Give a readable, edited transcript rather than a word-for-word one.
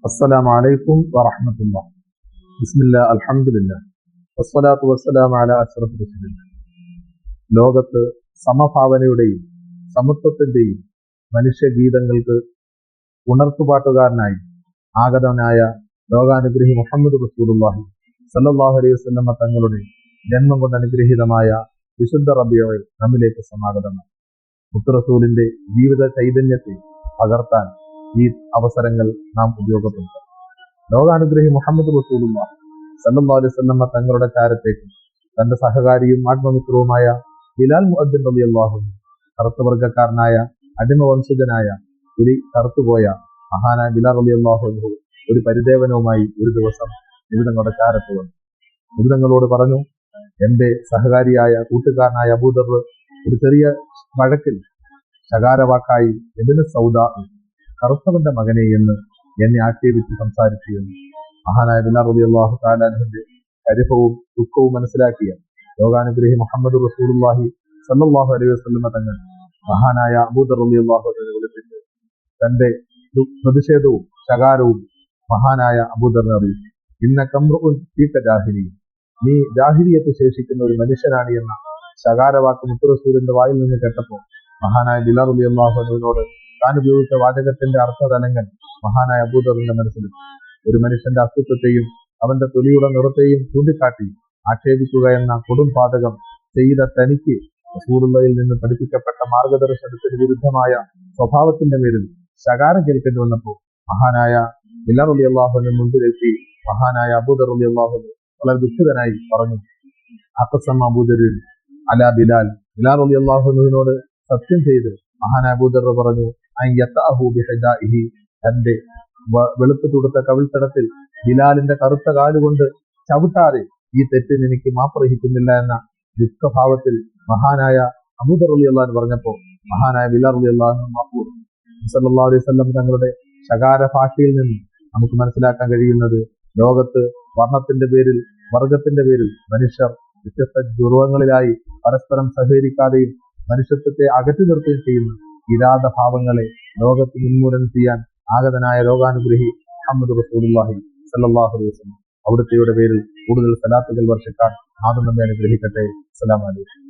അസ്സലാമു അലൈക്കും വറഹ്മത്തുള്ളാഹി. ബിസ്മില്ലാ അൽഹംദുലില്ലാ വസ്സലാത്തു വസ്സലാമു അലാ അഷ്റഫി റസൂലില്ലാഹ്. ലോകത്ത് സമഭാവനയുടെയും സമത്വത്തിന്റെയും മനുഷ്യഗീതങ്ങൾക്ക് ഉണർത്തുപാട്ടുകാരനായി ആഗതനായ ലോകാനുഗ്രഹി മുഹമ്മദ് റസൂലുള്ളാഹി സല്ലല്ലാഹു അലൈഹി വസല്ലമ തങ്ങളുടെ ജന്മം കൊണ്ട് അനുഗ്രഹീതമായ വിശുദ്ധ റബീഉൽ നമ്മിലേക്ക് സമാഗതമാണ്. മുത്തുറസൂലിന്റെ ജീവിത ചൈതന്യത്തെ പകർത്താൻ ഈ അവസരങ്ങൾ നാം ഉപയോഗപ്പെടുത്തും. ലോകാനുഗ്രഹി മുഹമ്മദ് റസൂലുള്ളാഹി സല്ലല്ലാഹു അലൈഹി വസല്ലമ തങ്ങളുടെ ചാരത്തേക്ക് തന്റെ സഹകാരിയും ആത്മമിത്രവുമായ ബിലാൽ മുഅദ്ദിൻ റളിയല്ലാഹു അൻഹു, കറുത്തവർഗക്കാരനായ അടിമവംശജനായ കറുത്തുപോയ മഹാനായ ബിലാൽ റളിയല്ലാഹു അൻഹു ഒരു പരിദേവനവുമായി ഒരു ദിവസം നിബിതങ്ങളുടെ ചാരത്ത് വന്നു. നിബിതങ്ങളോട് പറഞ്ഞു, എന്റെ സഹകാരിയായ കൂട്ടുകാരനായ അബൂദർ ഒരു ചെറിയ വഴക്കിൽ ശകാരവാക്കായി ഇബ്നു സൗദാ, കറുത്തവന്റെ മകനെ എന്ന് എന്നെ ആക്ഷേപിച്ച് സംസാരിച്ചു എന്ന് മഹാനായ ബിലാൽ റളിയല്ലാഹു തആല അൻഹുവിന്റെ പരിഭവവും ദുഃഖവും മനസ്സിലാക്കിയ ലോകാനുഗ്രഹി മുഹമ്മദ് റസൂലുള്ളാഹി സല്ലല്ലാഹു അലൈഹി വസല്ലമ തങ്ങൾ മഹാനായ അബൂദർ റളിയല്ലാഹു അൻഹുവിനെ വിളിപ്പിച്ച് തന്റെ പ്രതിഷേധവും ശകാരവും മഹാനായ അബൂദറിനെ അറിയിച്ചു. ഇന്ന കംറുഉൻ ഫീക ജാഹിലി, നീ ജാഹിലിയത്ത് ശേഷിക്കുന്ന ഒരു മനുഷ്യനാണ് എന്ന ശകാരവാക്ക് മുത്തുറസൂലിന്റെ വായിൽ നിന്ന് കേട്ടപ്പോൾ മഹാനായ ബിലാൽ റളിയല്ലാഹു അൻഹുവിനോട് താൻ ഉപയോഗിച്ച വാചകത്തിന്റെ അർത്ഥതലങ്ങൾ മഹാനായ അബൂദറിന്റെ മനസ്സിലും ഒരു മനുഷ്യന്റെ അസ്തിത്വത്തെയും അവന്റെ തൊലിയുടെ നിറത്തെയും ചൂണ്ടിക്കാട്ടി ആക്ഷേപിക്കുക എന്ന കൊടും പാതകം ചെയ്ത തനിക്ക് റസൂലുള്ളാഹിയിൽ നിന്ന് പഠിപ്പിക്കപ്പെട്ട മാർഗദർശനത്തിന് വിരുദ്ധമായ സ്വഭാവത്തിന്റെ പേരിൽ ശകാരം കേൾക്കേണ്ടി വന്നപ്പോൾ മഹാനായ ബിലാൽ റളിയല്ലാഹു അൻഹു മുൻപിലെത്തി മഹാനായ അബൂദർ റളിയല്ലാഹു അൻഹു വളരെ ദുഃഖിതനായി പറഞ്ഞു, അഖസം അബൂദർ അലാ ബിലാൽ, ബിലാൽ റളിയല്ലാഹു അൻഹുവിനോട് സത്യം ചെയ്ത് മഹാനായ അബൂദർ പറഞ്ഞു, തന്റെ വെളുത്തു തുടുത്ത കവിൾത്തടത്തിൽ ബിലാലിന്റെ കറുത്ത കാലുകൊണ്ട് ചവിട്ടാതെ ഈ തെറ്റിന് എനിക്ക് മാപ്പർഹിക്കുന്നില്ല എന്ന ദുഃഖഭാവത്തിൽ മഹാനായ അബൂദർ റളിയല്ലാഹു അൻഹു പറഞ്ഞപ്പോൾ മഹാനായ ബിലാൽ റളിയല്ലാഹു അൻഹു മാപ്പ് സല്ലല്ലാഹു അലൈഹി വസല്ലം തങ്ങളുടെ ശകാര ഭാഷയിൽ നിന്ന് നമുക്ക് മനസ്സിലാക്കാൻ കഴിയുന്നത് ലോകത്ത് വർണ്ണത്തിന്റെ പേരിൽ വർഗത്തിന്റെ പേരിൽ മനുഷ്യർ വ്യത്യസ്ത ദുർവങ്ങളിലായി പരസ്പരം സഹകരിക്കാതെയും മനുഷ്യത്വത്തെ അകറ്റി നിർത്തുകയും ചെയ്യുന്ന കിരാത ഭാവങ്ങളെ ലോകത്ത് ഉന്മൂലനം ചെയ്യാൻ ആഗതനായ ലോകാനുഗ്രഹി മുഹമ്മദ് റസൂലുള്ളാഹി സല്ലല്ലാഹു അലൈഹി വസല്ലം അവിടുത്തെയുടെ പേരിൽ കൂടുതൽ സലാത്തുകൾ വർഷിക്കാൻ നാഥൻ നമ്മെ അനുഗ്രഹിക്കട്ടെ. അസ്സലാമു അലൈക്കും.